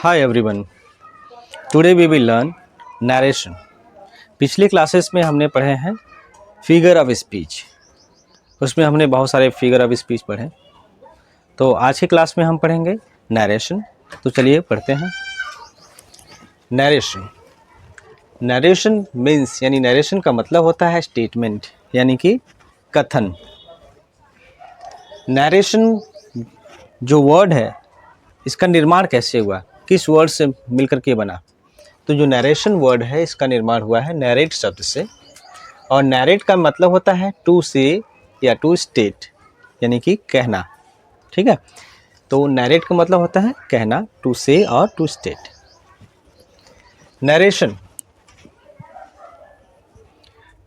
Hi everyone. Today we will learn narration. पिछले classes में हमने पढ़े हैं फिगर ऑफ स्पीच। उसमें हमने बहुत सारे फिगर ऑफ स्पीच पढ़े। तो आज के क्लास में हम पढ़ेंगे नरेशन। तो चलिए पढ़ते हैं। नरेशन। नरेशन मीन्स यानी नरेशन का मतलब होता है स्टेटमेंट यानी कि कथन। नरेशन जो वर्ड है इसका निर्माण कैसे हुआ, किस वर्ड से मिलकर के बना। तो जो नरेशन वर्ड है इसका निर्माण हुआ है नरेट शब्द से। और नरेट का मतलब होता है टू से या टू स्टेट यानी कि कहना। ठीक है, तो नरेट का मतलब होता है कहना, टू से और टू स्टेट। नरेशन,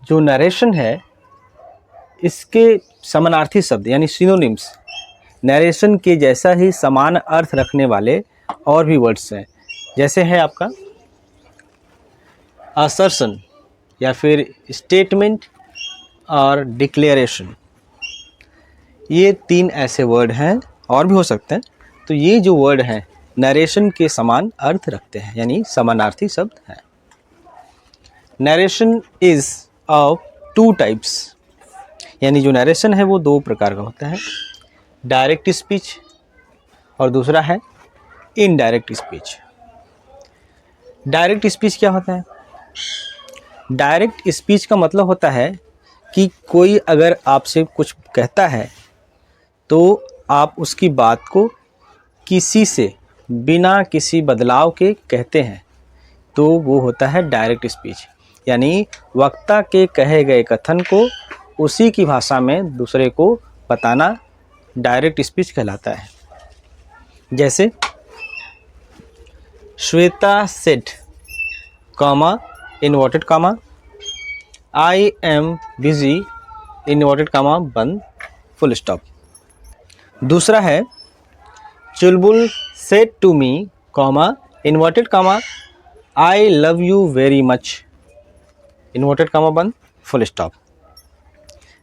जो नरेशन है इसके समानार्थी शब्द यानी सिनोनिम्स नरेशन के जैसा ही समान अर्थ रखने वाले और भी वर्ड्स हैं। जैसे है आपका असर्शन या फिर स्टेटमेंट और डिक्लेरेशन। ये तीन ऐसे वर्ड हैं, और भी हो सकते हैं। तो ये जो वर्ड हैं नरेशन के समान अर्थ रखते हैं यानी समानार्थी शब्द हैं। Narration is of two types, यानी जो नरेशन है वो दो प्रकार का होता है, डायरेक्ट स्पीच और दूसरा है इनडायरेक्ट स्पीच। डायरेक्ट स्पीच क्या होता है? डायरेक्ट स्पीच का मतलब होता है कि कोई अगर आपसे कुछ कहता है तो आप उसकी बात को किसी से बिना किसी बदलाव के कहते हैं, तो वो होता है डायरेक्ट स्पीच। यानी वक्ता के कहे गए कथन को उसी की भाषा में दूसरे को बताना डायरेक्ट स्पीच कहलाता है। जैसे Shweta said comma inverted comma I am busy inverted comma बंद फुल स्टॉप। दूसरा है Chulbul said to me comma inverted comma I love you very much inverted comma बंद फुल स्टॉप।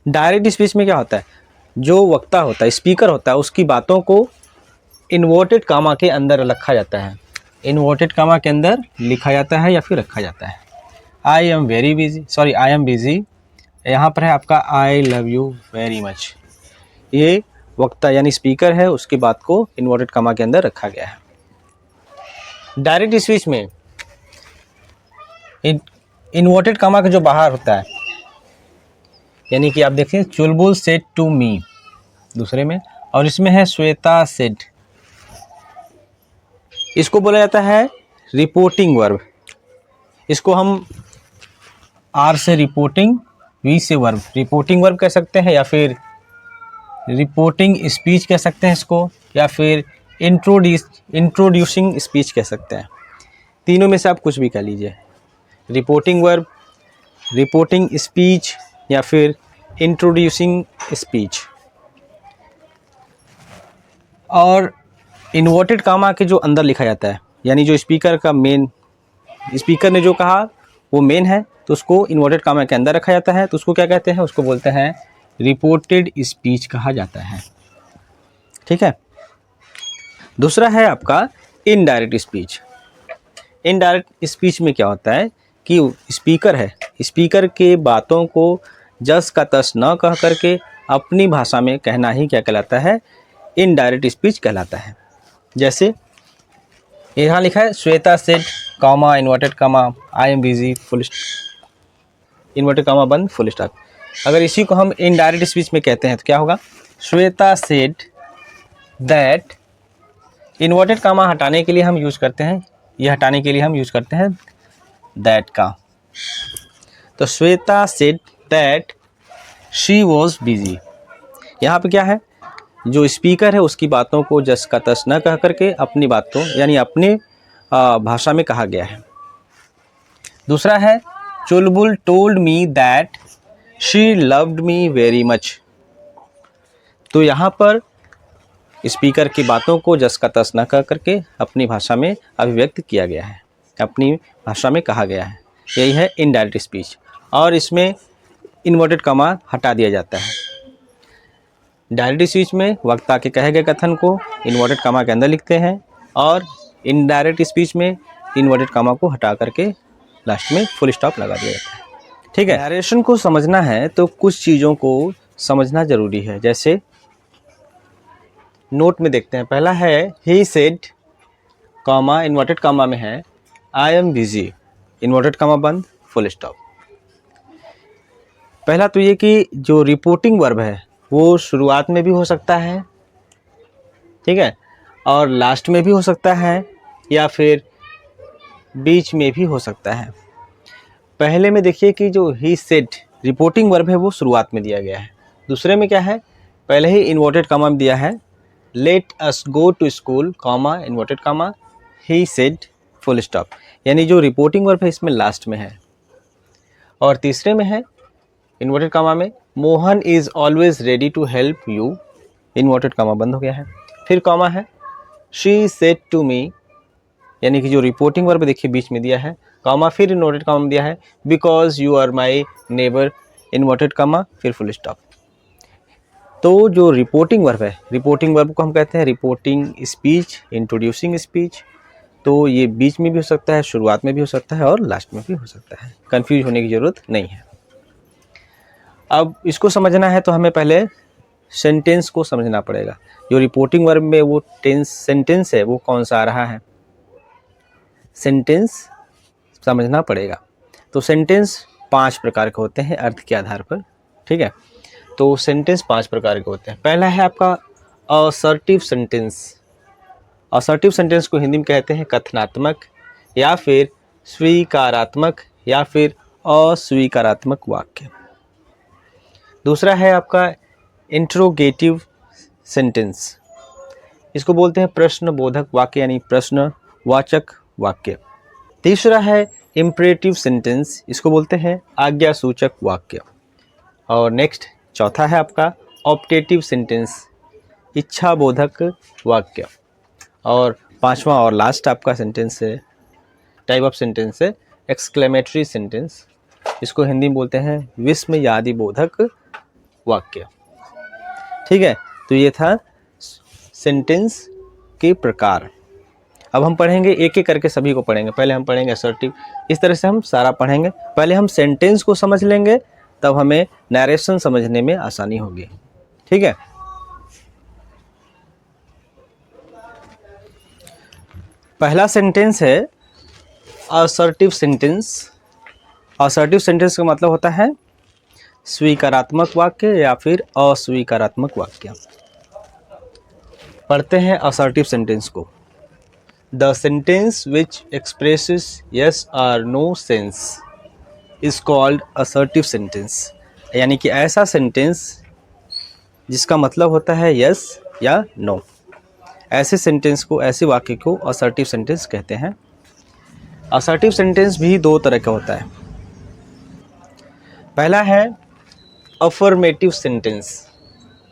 डायरेक्ट स्पीच में क्या होता है, जो वक्ता होता है, स्पीकर होता है, उसकी बातों को इन्वर्टेड कॉमा के अंदर रखा जाता है, इन्वर्टेड कॉमा के अंदर लिखा जाता है या फिर रखा जाता है। आई एम बिजी, यहाँ पर है आपका आई लव यू वेरी मच। ये वक्ता यानी स्पीकर है, उसकी बात को इन्वर्टेड कॉमा के अंदर रखा गया है। डायरेक्ट स्पीच में इन्वर्टेड कॉमा का जो बाहर होता है, यानी कि आप देखिए चुलबुल सेड टू मी दूसरे में, और इसमें है श्वेता सेड, इसको बोला जाता है रिपोर्टिंग वर्ब। इसको हम आर से रिपोर्टिंग, वी से वर्ब, रिपोर्टिंग वर्ब कह सकते हैं या फिर रिपोर्टिंग स्पीच कह सकते हैं इसको, या फिर इंट्रोड्यूसिंग स्पीच कह सकते हैं। तीनों में से आप कुछ भी कह लीजिए, रिपोर्टिंग वर्ब, रिपोर्टिंग स्पीच या फिर इंट्रोड्यूसिंग स्पीच। और इन्वर्टेड कॉमा के जो अंदर लिखा जाता है, यानी जो स्पीकर का मेन, स्पीकर ने जो कहा वो मेन है, तो उसको इन्वर्टेड कॉमा के अंदर रखा जाता है, तो उसको क्या कहते हैं, उसको बोलते हैं रिपोर्टेड स्पीच कहा जाता है। ठीक है। दूसरा है आपका इनडायरेक्ट स्पीच। इनडायरेक्ट स्पीच में क्या होता है कि स्पीकर है, स्पीकर के बातों को जस का तस न कह करके अपनी भाषा में कहना ही क्या कहलाता है, इनडायरेक्ट स्पीच कहलाता है। जैसे यहाँ लिखा है Shweta said comma inverted comma I am busy full inverted comma बंद फुल स्टॉप। अगर इसी को हम इनडायरेक्ट स्पीच में कहते हैं तो क्या होगा, Shweta said that, inverted comma हटाने के लिए हम यूज़ करते हैं, ये हटाने के लिए हम यूज़ करते हैं दैट का। तो Shweta said that she was busy, यहाँ पे क्या है, जो स्पीकर है उसकी बातों को जस का तस न कह करके अपनी बातों यानी अपने भाषा में कहा गया है। दूसरा है Chulbul told me that she loved me very much, तो यहाँ पर स्पीकर की बातों को जस का तस न कह करके अपनी भाषा में अभिव्यक्त किया गया है, अपनी भाषा में कहा गया है। यही है इनडायरेक्ट स्पीच, और इसमें इन्वर्टेड कॉमा हटा दिया जाता है। डायरेक्ट स्पीच में वक्ता के कहे गए कथन को इन्वर्टेड कॉमा के अंदर लिखते हैं, और इनडायरेक्ट स्पीच में इन्वर्टेड कामा को हटा करके लास्ट में फुल स्टॉप लगा दिया जाता है। ठीक है, नरेशन को समझना है तो कुछ चीज़ों को समझना ज़रूरी है। जैसे नोट में देखते हैं, पहला है he said, comma inverted comma में है I am busy, inverted comma बंद, फुल स्टॉप। पहला तो ये कि जो रिपोर्टिंग वर्ब है वो शुरुआत में भी हो सकता है, ठीक है, और लास्ट में भी हो सकता है, या फिर बीच में भी हो सकता है। पहले में देखिए कि जो ही सेड रिपोर्टिंग वर्ब है वो शुरुआत में दिया गया है। दूसरे में क्या है, पहले ही इन्वर्टेड कामा में दिया है let us go to school, comma inverted comma he said, full stop, यानी जो रिपोर्टिंग वर्ब है इसमें लास्ट में है। और तीसरे में है इन्वर्टेड कामा में Mohan is always ready to help you, inverted comma बंद हो गया है। फिर कॉमा है शी सेड टू मी, यानी कि जो रिपोर्टिंग वर्ब देखिए बीच में दिया है, कॉमा फिर इन्वर्टेड कामा में दिया है because you are my neighbour, inverted comma फिर फुल स्टॉप। तो जो रिपोर्टिंग वर्ब है, रिपोर्टिंग वर्ब को हम कहते हैं रिपोर्टिंग स्पीच, इंट्रोड्यूसिंग स्पीच। तो ये बीच में भी हो सकता है, शुरुआत में भी हो सकता है और लास्ट में भी हो सकता है, कंफ्यूज होने की ज़रूरत नहीं है। अब इसको समझना है तो हमें पहले सेंटेंस को समझना पड़ेगा। जो रिपोर्टिंग वर्ब में वो सेंटेंस है वो कौन सा आ रहा है, सेंटेंस समझना पड़ेगा। तो सेंटेंस 5 प्रकार के होते हैं अर्थ के आधार पर, ठीक है। तो सेंटेंस 5 प्रकार के होते हैं। पहला है आपका असर्टिव सेंटेंस। असर्टिव सेंटेंस को हिंदी में कहते हैं कथनात्मक या फिर स्वीकारात्मक या फिर अस्वीकारात्मक वाक्य। दूसरा है आपका इंट्रोगेटिव सेंटेंस, इसको बोलते हैं प्रश्नबोधक वाक्य यानी प्रश्नवाचक वाक्य। तीसरा है इम्परेटिव सेंटेंस, इसको बोलते हैं आज्ञासूचक वाक्य। और नेक्स्ट चौथा है आपका ऑप्टेटिव सेंटेंस, इच्छाबोधक वाक्य। और पांचवा और लास्ट आपका सेंटेंस है, टाइप ऑफ सेंटेंस है एक्सक्लेमेटरी सेंटेंस, इसको हिंदी में बोलते हैं विस्मयादि बोधक वाक्य। ठीक है, तो ये था सेंटेंस के प्रकार। अब हम पढ़ेंगे एक एक करके, सभी को पढ़ेंगे। पहले हम पढ़ेंगे असर्टिव, इस तरह से हम सारा पढ़ेंगे। पहले हम सेंटेंस को समझ लेंगे, तब हमें नरेशन समझने में आसानी होगी। ठीक है, पहला सेंटेंस है असर्टिव सेंटेंस। असर्टिव सेंटेंस का मतलब होता है स्वीकारात्मक वाक्य या फिर अस्वीकारात्मक वाक्य। पढ़ते हैं असर्टिव सेंटेंस को। The sentence which expresses yes और no sense is called assertive sentence, यानी कि ऐसा सेंटेंस जिसका मतलब होता है यस या नो, ऐसे सेंटेंस को, ऐसे वाक्य को असर्टिव सेंटेंस कहते हैं। असर्टिव सेंटेंस भी दो तरह का होता है। पहला है अफर्मेटिव सेंटेंस।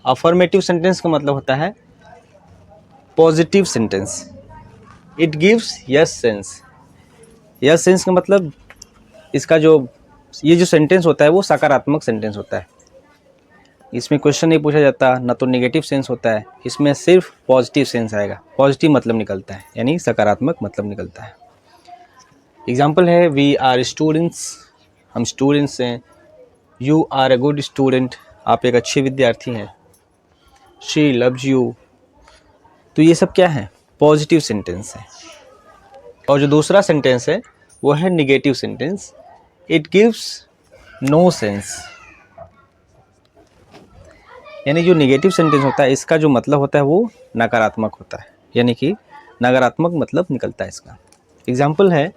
अफर्मेटिव सेंटेंस का मतलब होता है positive sentence, it gives yes sense. Yes sense का मतलब इसका ये जो सेंटेंस होता है वो सकारात्मक सेंटेंस होता है। इसमें क्वेश्चन नहीं पूछा जाता, ना तो नेगेटिव सेंस होता है, इसमें सिर्फ पॉजिटिव सेंस आएगा, पॉजिटिव मतलब निकलता है, यानी सकारात्मक मतलब निकलता है। एग्जाम्पल है वी आर स्टूडेंट्स, हम स्टूडेंट्स हैं। You are a good student, आप एक अच्छे विद्यार्थी हैं। शी लव्स यू, तो ये सब क्या है, पॉजिटिव सेंटेंस है। और जो दूसरा सेंटेंस है वो है negative sentence, it gives no sense. यानी जो निगेटिव सेंटेंस होता है इसका जो मतलब होता है वो नकारात्मक होता है, यानी कि नकारात्मक मतलब निकलता है इसका। एग्जाम्पल है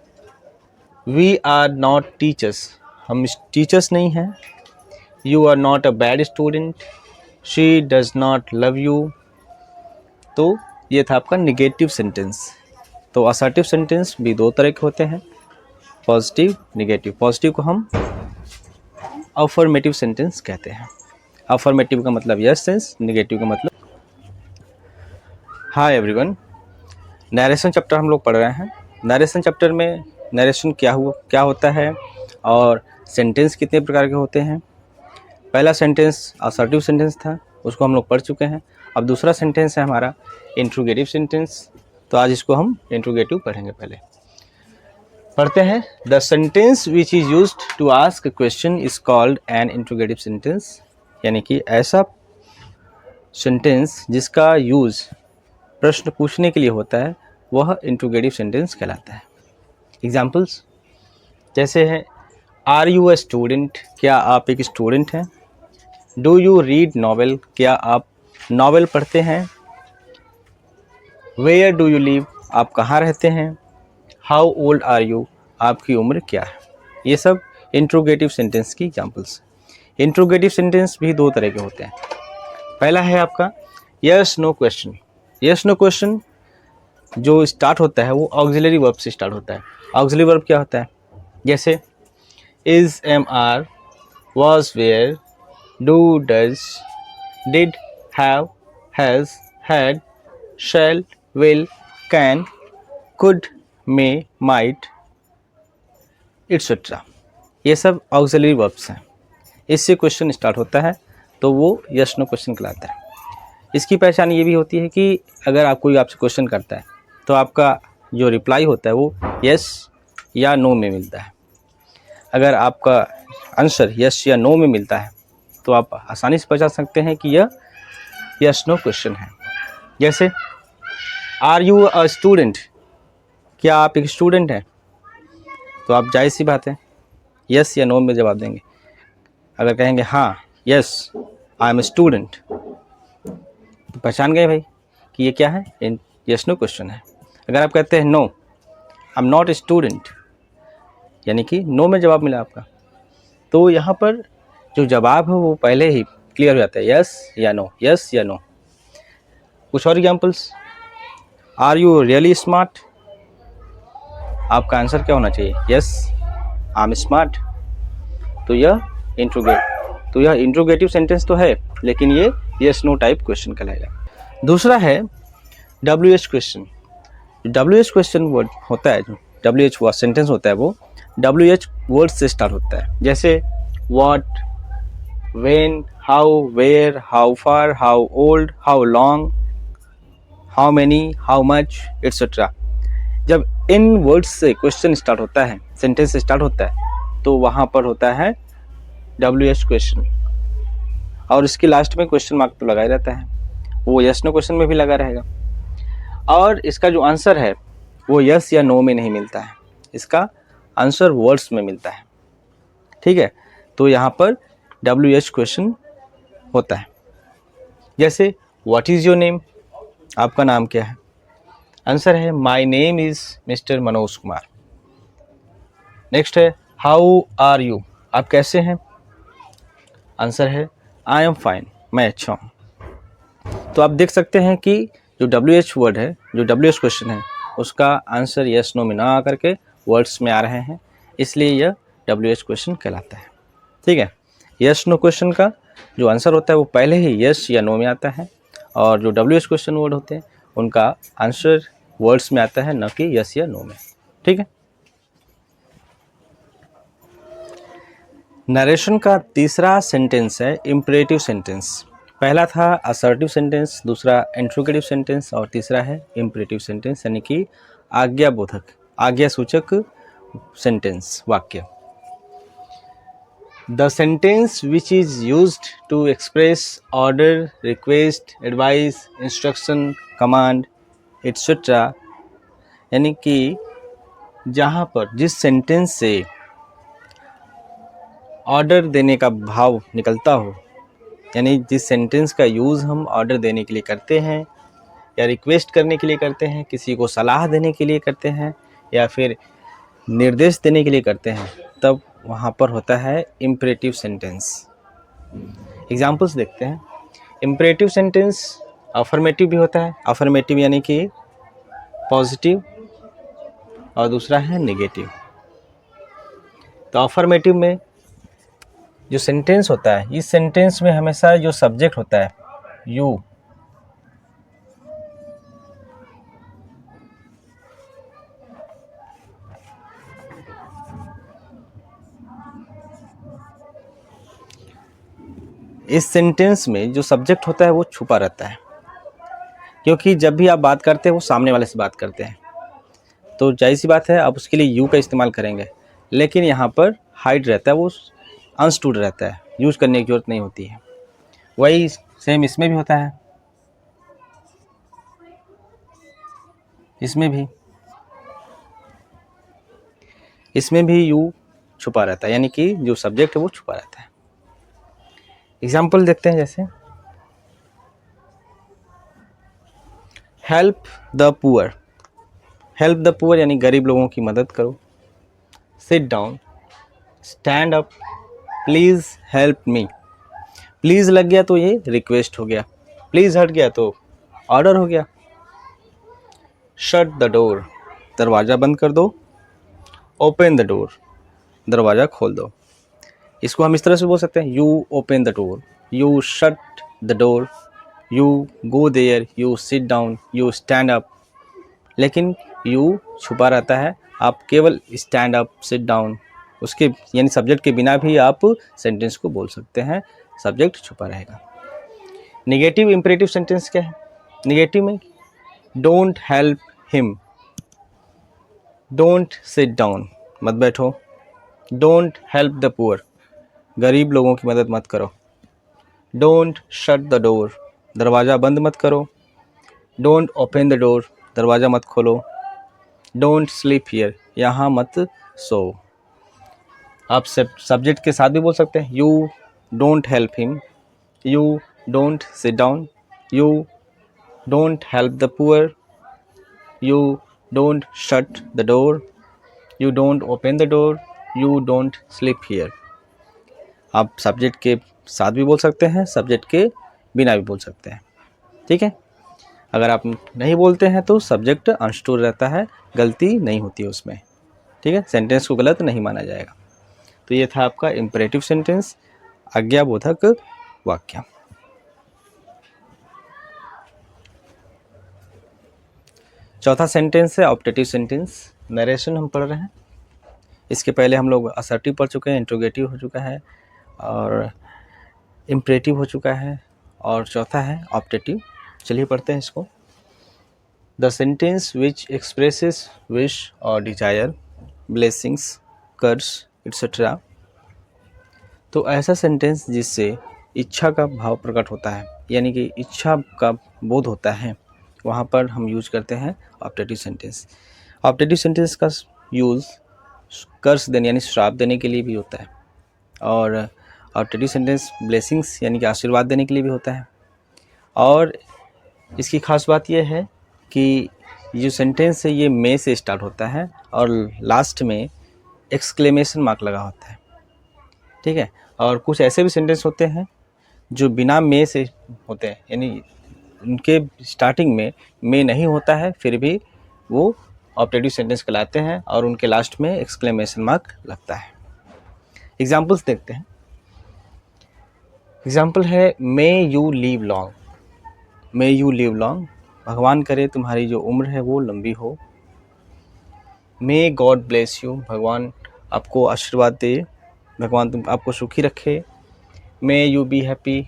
वी आर नॉट टीचर्स, हम टीचर्स नहीं हैं। You are not a bad student, she does not love you. तो ये था आपका निगेटिव सेंटेंस। तो असर्टिव सेंटेंस भी दो तरह के होते हैं, पॉजिटिव, निगेटिव। पॉजिटिव को हम अफर्मेटिव सेंटेंस कहते हैं। अफर्मेटिव का मतलब यस सेंस, निगेटिव का मतलब। हाय एवरीवन, नरेशन चैप्टर हम लोग पढ़ रहे हैं। नरेशन चैप्टर में नरेशन क्या होता है और सेंटेंस कितने प्रकार के होते हैं। पहला सेंटेंस असर्टिव सेंटेंस था, उसको हम लोग पढ़ चुके हैं। अब दूसरा सेंटेंस है हमारा इंट्रोगेटिव सेंटेंस। तो आज इसको हम इंट्रोगेटिव पढ़ेंगे। पहले पढ़ते हैं। The sentence which is used to ask a question is called an interrogative sentence, यानी कि ऐसा सेंटेंस जिसका यूज़ प्रश्न पूछने के लिए होता है वह इंट्रोगेटिव सेंटेंस कहलाता है। एग्जाम्पल्स जैसे हैं, आर यू अ स्टूडेंट, क्या आप एक स्टूडेंट हैं। डू यू रीड नॉवेल, क्या आप नॉवेल पढ़ते हैं। वेयर डू यू लिव, आप कहाँ रहते हैं। हाउ ओल्ड आर यू, आपकी उम्र क्या है। ये सब इंट्रोगेटिव सेंटेंस की एग्जाम्पल्स। इंट्रोगेटिव सेंटेंस भी दो तरह के होते हैं। पहला है आपका yes no question. Yes no question जो स्टार्ट होता है वो ऑक्सिलरी वर्ब से स्टार्ट होता है। ऑक्सिलरी वर्ब क्या होता है, जैसे is, am, are, was, were, do, does, did, have, has, had, shall, will, can, could, may, might, etcetera. ये सब ऑक्सिलरी वर्ब्स हैं। इससे क्वेश्चन स्टार्ट होता है तो वो यस नो क्वेश्चन कहलाता है। इसकी पहचान ये भी होती है कि अगर आप कोई आपसे क्वेश्चन करता है तो आपका जो रिप्लाई होता है वो यस या नो में मिलता है। अगर आपका आंसर यस या नो में मिलता है तो आप आसानी से पहचान सकते हैं कि यह यस नो क्वेश्चन है। जैसे आर यू अ स्टूडेंट, क्या आप एक स्टूडेंट हैं, तो आप जाहिर सी बात है यस या नो में जवाब देंगे। अगर कहेंगे हाँ yes I am a student, तो पहचान गए भाई कि ये क्या है, यस नो क्वेश्चन है। अगर आप कहते हैं no I am not a student, यानी कि नो में जवाब मिला आपका, तो यहाँ पर जो जवाब है वो पहले ही क्लियर हो जाता है, यस या नो, यस या नो। कुछ और examples, are you really smart, आपका आंसर क्या होना चाहिए, यस आई एम स्मार्ट। तो यह इंट्रोगेटिव सेंटेंस तो है, लेकिन ये यस नो टाइप क्वेश्चन कहलाएगा। दूसरा है W H question. W H question word होता है, जो डब्ल्यू एच सेंटेंस होता है वो डब्ल्यू एच वर्ड से स्टार्ट होता है। जैसे what, when, how, where, how far, how old, how long, how many, how much, etcetera. जब इन वर्ड्स से क्वेश्चन स्टार्ट होता है, सेंटेंस स्टार्ट होता है, तो वहाँ पर होता है डब्ल्यू एच क्वेश्चन। और इसके लास्ट में क्वेश्चन मार्क तो लगा ही रहता है, वो यस नो क्वेश्चन में भी लगा रहेगा। और इसका जो आंसर है वो यस या नो में नहीं मिलता है, इसका आंसर वर्ड्स में मिलता है। ठीक है, तो यहाँ पर डब्ल्यू एच क्वेश्चन होता है। जैसे व्हाट इज़ योर नेम, आपका नाम क्या है। आंसर है my name is mister Manoj Kumar. Next है हाउ आर यू, आप कैसे हैं। आंसर है आई एम फाइन, मैं अच्छा हूँ। तो आप देख सकते हैं कि जो डब्ल्यू एच वर्ड है, जो डब्ल्यू एच क्वेश्चन है, उसका आंसर यस नो में ना आकर के वर्ड्स में आ रहे हैं, इसलिए यह डब्ल्यू एच क्वेश्चन कहलाता है। ठीक है, यस नो क्वेश्चन का जो आंसर होता है वो पहले ही यस या नो में आता है, और जो डब्ल्यू एच क्वेश्चन वर्ड होते हैं उनका आंसर वर्ड्स में आता है, न कि यस या नो में। ठीक है। नरेशन का तीसरा सेंटेंस है इम्परेटिव सेंटेंस। पहला था असर्टिव सेंटेंस, दूसरा इंट्रोगेटिव सेंटेंस, और तीसरा है इम्परेटिव सेंटेंस, यानी कि आज्ञाबोधक, आज्ञा सूचक सेंटेंस, वाक्य। The sentence which is used to express order, request, advice, instruction, command, etcetera, यानी कि जहाँ पर जिस सेंटेंस से ऑर्डर देने का भाव निकलता हो, यानी जिस सेंटेंस का यूज़ हम ऑर्डर देने के लिए करते हैं या रिक्वेस्ट करने के लिए करते हैं, किसी को सलाह देने के लिए करते हैं या फिर निर्देश देने के लिए करते हैं, तब वहाँ पर होता है इम्परेटिव सेंटेंस। एग्जाम्पल्स देखते हैं। इम्परेटिव सेंटेंस अफर्मेटिव भी होता है, अफर्मेटिव यानी कि पॉजिटिव, और दूसरा है नेगेटिव। तो अफर्मेटिव में जो सेंटेंस होता है, इस सेंटेंस में हमेशा जो सब्जेक्ट होता है यू, इस सेंटेंस में जो सब्जेक्ट होता है वो छुपा रहता है। क्योंकि जब भी आप बात करते हैं वो सामने वाले से बात करते हैं, तो जाहिर सी बात है आप उसके लिए यू का इस्तेमाल करेंगे। लेकिन यहाँ पर हाइड रहता है, वो अनस्टूड रहता है, यूज़ करने की ज़रूरत नहीं होती है। वही सेम इसमें भी होता है, इसमें भी यू छुपा रहता है, यानी कि जो सब्जेक्ट है वो छुपा रहता है। एग्जाम्पल देखते हैं, जैसे help the poor, help the poor यानी गरीब लोगों की मदद करो। Sit down, stand up, please help me. Please लग गया तो ये रिक्वेस्ट हो गया, प्लीज़ हट गया तो ऑर्डर हो गया। शट द डोर, दरवाज़ा बंद कर दो। ओपन द डोर, दरवाज़ा खोल दो। इसको हम इस तरह से बोल सकते हैं, you open the door, you shut the door, you go there, you sit down, you stand up. लेकिन यू छुपा रहता है, आप केवल स्टैंड अप, सिट डाउन, उसके यानी सब्जेक्ट के बिना भी आप सेंटेंस को बोल सकते हैं, सब्जेक्ट छुपा रहेगा। नेगेटिव इंपरेटिव सेंटेंस क्या है? नेगेटिव में don't help him, don't sit down, मत बैठो। डोंट हेल्प द पुअर, गरीब लोगों की मदद मत करो। डोंट शट द डोर, दरवाज़ा बंद मत करो। डोंट ओपन द डोर, दरवाज़ा मत खोलो। डोंट स्लीप हियर, यहाँ मत सो। आप सब्जेक्ट के साथ भी बोल सकते हैं, you don't help him, you don't sit down, you don't help the poor, you don't shut the door, you don't open the door, you don't sleep here. आप सब्जेक्ट के साथ भी बोल सकते हैं, सब्जेक्ट के बिना भी बोल सकते हैं, ठीक है। अगर आप नहीं बोलते हैं तो सब्जेक्ट अनस्टूड रहता है, गलती नहीं होती है उसमें, ठीक है, सेंटेंस को गलत नहीं माना जाएगा। तो ये था आपका इम्परेटिव सेंटेंस, आज्ञाबोधक वाक्य। चौथा सेंटेंस है ऑप्टेटिव सेंटेंस। नरेशन हम पढ़ रहे हैं, इसके पहले हम लोग असर्टिव पढ़ चुके हैं, इंट्रोगेटिव हो चुका है और इम्परेटिव हो चुका है, और चौथा है ऑप्टेटिव। चलिए पढ़ते हैं इसको। The sentence which expresses wish और डिजायर, ब्लेसिंग्स, कर्स एक्सेट्रा। तो ऐसा सेंटेंस जिससे इच्छा का भाव प्रकट होता है, यानी कि इच्छा का बोध होता है, वहाँ पर हम यूज करते हैं ऑप्टेटिव सेंटेंस। ऑप्टेटिव सेंटेंस का यूज़ कर्स देने यानी श्राप देने के लिए भी होता है, और ऑप्टेटिव सेंटेंस ब्लेसिंग्स यानी कि आशीर्वाद देने के लिए भी होता है। और इसकी खास बात यह है कि जो सेंटेंस है ये मे से स्टार्ट होता है और लास्ट में एक्सक्लेमेशन मार्क लगा होता है, ठीक है। और कुछ ऐसे भी सेंटेंस होते हैं जो बिना मे से होते हैं, यानी उनके स्टार्टिंग में मे नहीं होता है, फिर भी वो ऑप्टेटिव सेंटेंस कहलाते हैं और उनके लास्ट में एक्सक्लेमेशन मार्क लगता है। एग्जाम्पल्स देखते हैं। एग्जाम्पल है may you live long, may you live long, भगवान करे तुम्हारी जो उम्र है वो लंबी हो। मे गॉड ब्लेस यू, भगवान आपको आशीर्वाद दे, भगवान तुम आपको सुखी रखे। मे यू बी हैप्पी,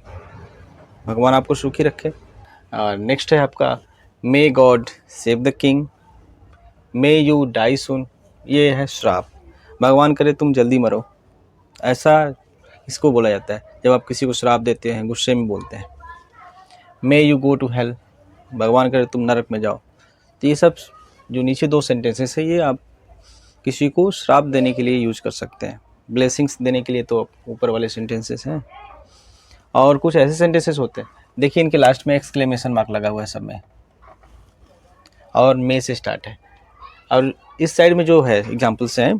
भगवान आपको सुखी रखे। और नेक्स्ट है आपका may God save the king, may you die soon, ये है श्राप, भगवान करे तुम जल्दी मरो। ऐसा इसको बोला जाता है जब आप किसी को श्राप देते हैं, गुस्से में बोलते हैं। May you go to hell, भगवान करे तुम नरक में जाओ। तो ये सब जो नीचे दो सेंटेंसेस है ये आप किसी को श्राप देने के लिए यूज कर सकते हैं, ब्लेसिंग्स देने के लिए तो ऊपर वाले सेंटेंसेस हैं। और कुछ ऐसे सेंटेंसेस होते हैं, देखिए इनके लास्ट में एक्सक्लेमेशन मार्क लगा हुआ है सब में, और मे से स्टार्ट है। और इस साइड में जो है एग्जाम्पल्स हैं,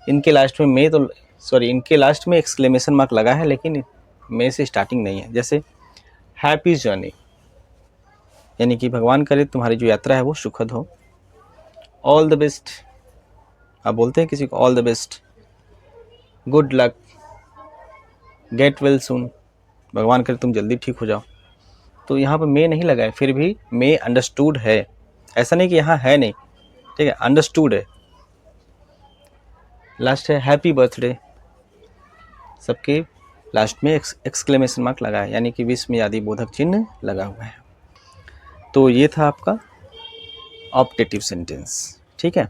इनके लास्ट में मे तो इनके लास्ट में एक्सक्लेमेशन मार्क लगा है, लेकिन मे से स्टार्टिंग नहीं है। जैसे हैप्पी जर्नी, यानी कि भगवान करे तुम्हारी जो यात्रा है वो सुखद हो। ऑल द बेस्ट, आप बोलते हैं किसी को all the best. Good luck, get well soon, भगवान करे तुम जल्दी ठीक हो जाओ। तो यहाँ पर मे नहीं लगा है, फिर भी मे अंडरस्टूड है, ऐसा नहीं कि यहाँ है नहीं, ठीक है, अंडरस्टूड है। लास्ट है हैप्पी बर्थडे, सबके लास्ट में एक्सक्लेमेशन मार्क लगा है, यानी कि विश्व में आदि बोधक चिन्ह लगा हुआ है। तो ये था आपका ऑप्टेटिव सेंटेंस। ठीक है,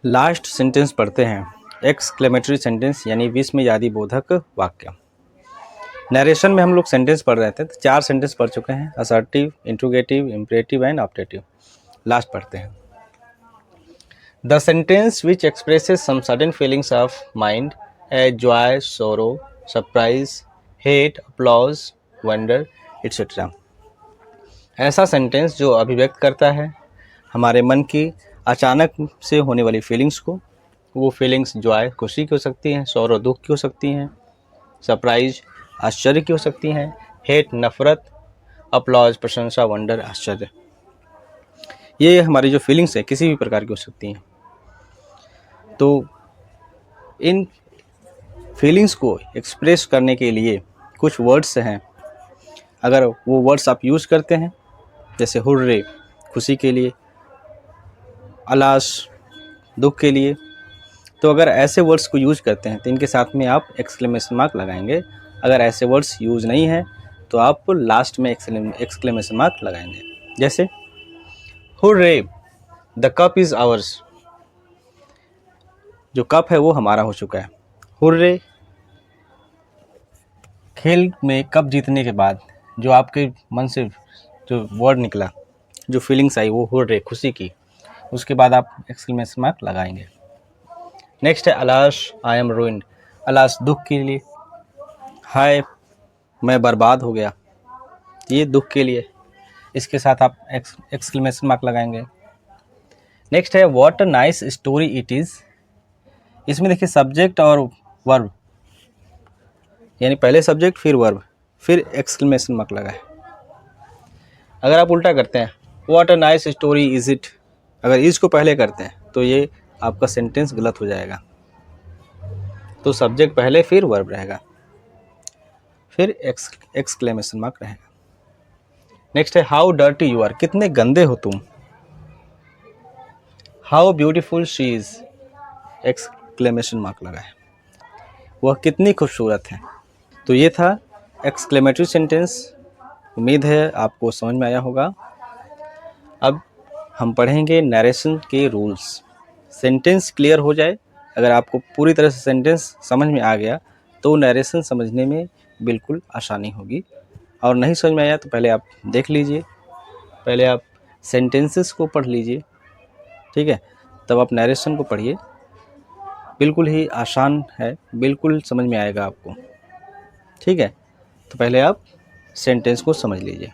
लास्ट सेंटेंस पढ़ते हैं, एक्सक्लेमेटरी सेंटेंस यानी विस्मयादि बोधक वाक्य। नरेशन में हम लोग सेंटेंस पढ़ रहे थे, तो 4 सेंटेंस पढ़ चुके हैं, assertive, interrogative, imperative and optative. Last पढ़ते हैं, the sentence which expresses some sudden feelings of mind as joy, sorrow, surprise, hate, applause, wonder etcetera. ऐसा सेंटेंस जो अभिव्यक्त करता है हमारे मन की अचानक से होने वाली फीलिंग्स को। वो फीलिंग्स जॉय खुशी की हो सकती हैं, सौरो दुख की हो सकती हैं, सरप्राइज आश्चर्य की हो सकती हैं, हेट नफरत, अपलॉज प्रशंसा, वंडर आश्चर्य। ये हमारी जो फीलिंग्स है किसी भी प्रकार की हो सकती हैं। तो इन फीलिंग्स को एक्सप्रेस करने के लिए कुछ वर्ड्स हैं, अगर वो वर्ड्स आप यूज़ करते हैं, जैसे हुर्रे खुशी के लिए, अलाश दुख के लिए, तो अगर ऐसे वर्ड्स को यूज़ करते हैं तो इनके साथ में आप एक्सक्लेमेशन मार्क लगाएंगे। अगर ऐसे वर्ड्स यूज़ नहीं हैं तो आप लास्ट में एक्सक्लेमेशन मार्क लगाएंगे। जैसे hurray the cup is hours, जो कप है वो हमारा हो चुका है। हुर्रे खेल में कप जीतने के बाद जो आपके मन से जो वर्ड निकला, जो फीलिंग्स आई, वो हुर्रे खुशी की, उसके बाद आप एक्सक्लेमेशन मार्क लगाएंगे। नेक्स्ट है अलाश आई एम रूइंड, अलाश दुख के लिए, हाय मैं बर्बाद हो गया, ये दुख के लिए, इसके साथ आप एक्सक्लेमेशन मार्क लगाएंगे। नेक्स्ट है what a nice story it is, इसमें देखिए सब्जेक्ट और वर्ब, यानी पहले सब्जेक्ट फिर वर्ब फिर एक्सक्लेमेशन मार्क लगाए। अगर आप उल्टा करते हैं what a nice story is it, अगर इज़ को पहले करते हैं तो ये आपका सेंटेंस गलत हो जाएगा। तो सब्जेक्ट पहले फिर वर्ब रहेगा, फिर एक्सक्लेमेशन मार्क रहेगा। नेक्स्ट है हाउ डर्टी यू आर, कितने गंदे हो तुम, how beautiful she is, exclamation mark लगाए, वह कितनी खूबसूरत है। तो ये था एक्सक्लेमेटरी सेंटेंस। उम्मीद है आपको समझ में आया होगा। अब हम पढ़ेंगे नरेशन के रूल्स। सेंटेंस क्लियर हो जाए, अगर आपको पूरी तरह से सेंटेंस समझ में आ गया तो नरेशन समझने में बिल्कुल आसानी होगी। और नहीं समझ में आया तो पहले आप देख लीजिए, पहले आप सेंटेंसेस को पढ़ लीजिए, ठीक है, तब आप नरेशन को पढ़िए। बिल्कुल ही आसान है, बिल्कुल समझ में आएगा आपको, ठीक है। तो पहले आप सेंटेंस को समझ लीजिए।